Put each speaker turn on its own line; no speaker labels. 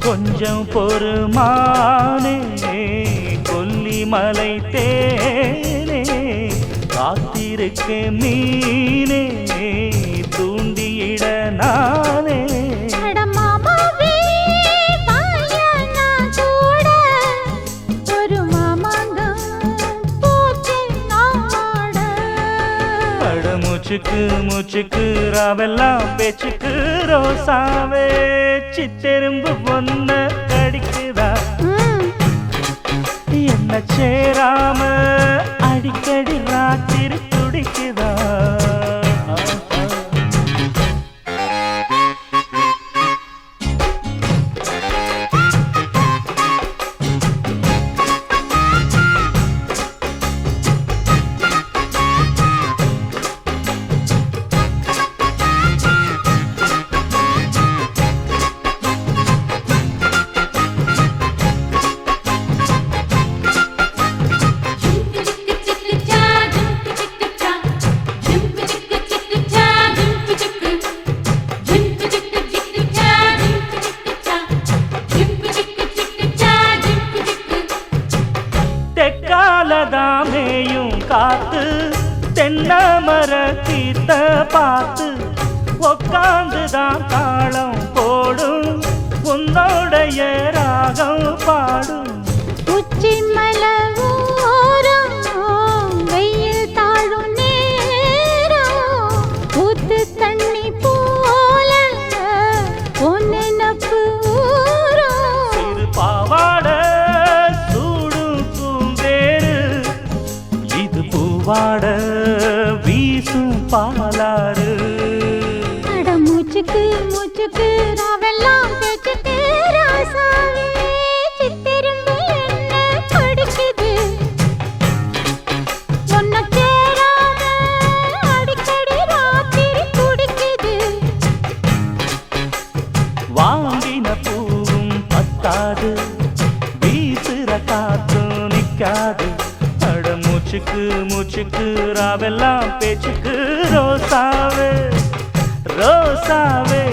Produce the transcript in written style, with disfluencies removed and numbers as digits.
கொஞ்சம் பொறுமானே கொல்லிமலை தேனே காத்திருக்க மீனே தூண்டியிட நானே மூச்சுக்கு மூச்சுக்கு ராவெல்லாம் பேச்சுக்கு ரோசாவே சித்தெரும்பு பொண்ண கடிக்குதா என்ன சேராம அடிக்கடி ராத்திரி துடிக்குதா தெக்காலதாமேயும் காத்து தென்னமர கீத்த பார்த்து உக்காந்துதான் தாளம் போடும் உன்னோடைய ராகம் பாடும்
உச்சி மலவோரம் வெயில் தாழும் நேரம் ஊத்து தண்ணி போல பொன்னப்பு
சிறு பாவாட வாட வீசும் பாலாறு
அட மூச்சுக்கு மூச்சுக்கு ராவெல்லாம் பேச்சுக்கு ராசாவே சித்திரும்பு என்ன படிக்குது ஒன்ன சேராம அடிக்கடி ராத்திரி குடிக்குது
வாங்கின பூவும் பத்தாது வீசுற காத்தும் நிக்காது மூச்சுக்கு மூச்சுக்கு ராவெல்லாம் பேச்சுக்கு ரோசாவே ரோசாவே